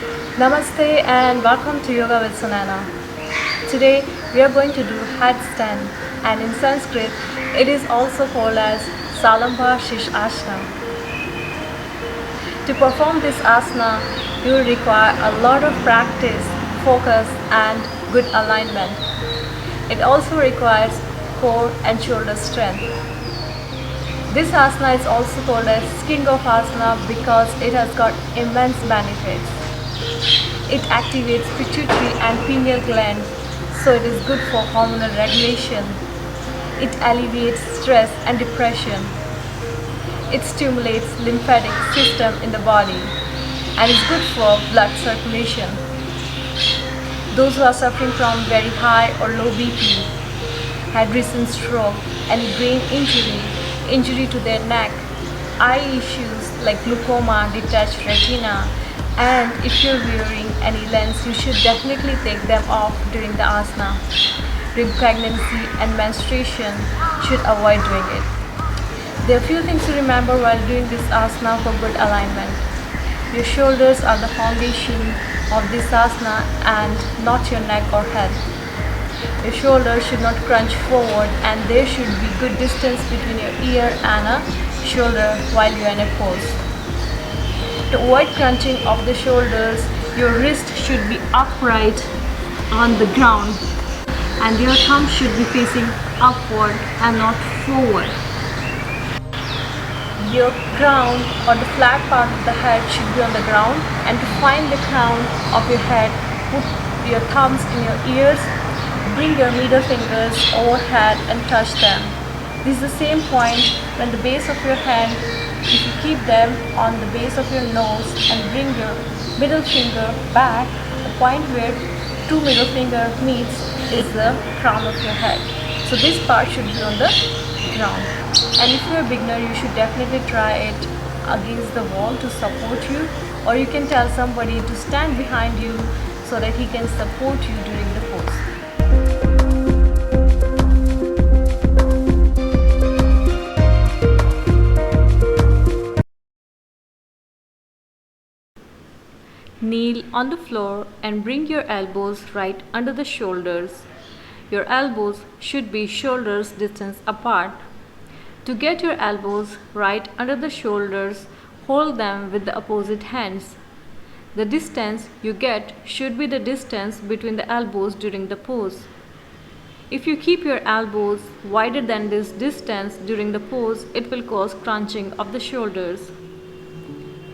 Namaste and welcome to Yoga with Sunana. Today we are going to do Headstand, and in Sanskrit it is also called as Salamba Shish Asana. To perform this asana, you will require a lot of practice, focus and good alignment. It also requires core and shoulder strength. This asana is also called as king of asana because it has got immense benefits. It activates pituitary and pineal gland, so it is good for hormonal regulation. It alleviates stress and depression. It stimulates lymphatic system in the body and is good for blood circulation. Those who are suffering from very high or low BP, had recent stroke, any brain injury to their neck, eye issues like glaucoma, detached retina, and if you're wearing any lens, you should definitely take them off during the asana. During pregnancy and menstruation, you should avoid doing it. There are few things to remember while doing this asana for good alignment. Your shoulders are the foundation of this asana and not your neck or head. Your shoulders should not crunch forward and there should be good distance between your ear and a shoulder while you are in a pose. To avoid crunching of the shoulders, your wrist should be upright on the ground and your thumb should be facing upward and not forward. Your crown or the flat part of the head should be on the ground, and to find the crown of your head, put your thumbs in your ears, bring your middle fingers overhead and touch them. This is the same point when the base of your hand, if you keep them on the base of your nose and bring your middle finger back, the point where two middle finger meets is the crown of your head. So this part should be on the ground. And if you're a beginner, you should definitely try it against the wall to support you, or you can tell somebody to stand behind you so that he can support you during the pose. Kneel on the floor and bring your elbows right under the shoulders. Your elbows should be shoulders distance apart. To get your elbows right under the shoulders, hold them with the opposite hands. The distance you get should be the distance between the elbows during the pose. If you keep your elbows wider than this distance during the pose, it will cause crunching of the shoulders.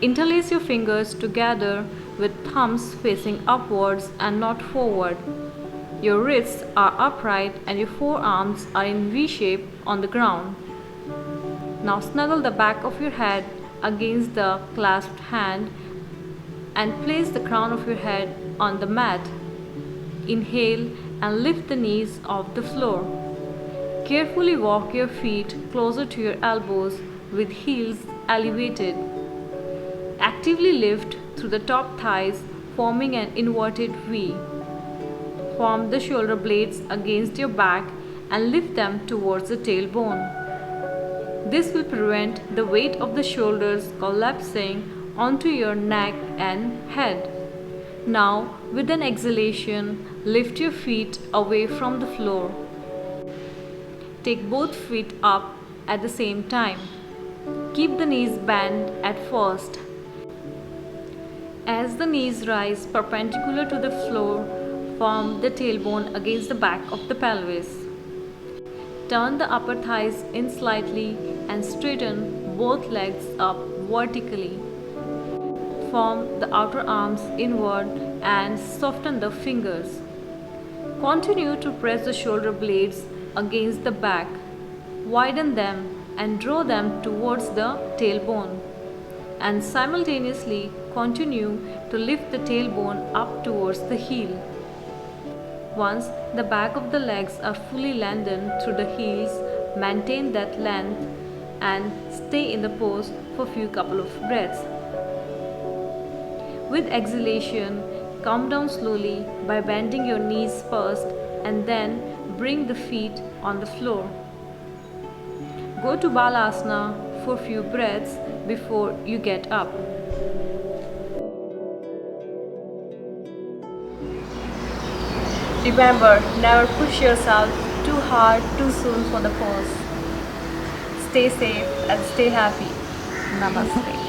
Interlace your fingers together with thumbs facing upwards and not forward. Your wrists are upright and your forearms are in V shape on the ground. Now snuggle the back of your head against the clasped hand and place the crown of your head on the mat. Inhale and lift the knees off the floor. Carefully walk your feet closer to your elbows with heels elevated. Actively lift through the top thighs, forming an inverted V. Form the shoulder blades against your back and lift them towards the tailbone. This will prevent the weight of the shoulders collapsing onto your neck and head. Now, with an exhalation, lift your feet away from the floor. Take both feet up at the same time. Keep the knees bent at first. As the knees rise perpendicular to the floor, form the tailbone against the back of the pelvis. Turn the upper thighs in slightly and straighten both legs up vertically. Form the outer arms inward and soften the fingers. Continue to press the shoulder blades against the back. Widen them and draw them towards the tailbone. And simultaneously continue to lift the tailbone up towards the heel. Once the back of the legs are fully lengthened through the heels, maintain that length and stay in the pose for a couple of breaths. With exhalation, come down slowly by bending your knees first and then bring the feet on the floor. Go to Balasana for a few breaths before you get up. Remember, never push yourself too hard too soon for the pose. Stay safe and stay happy. Namaste.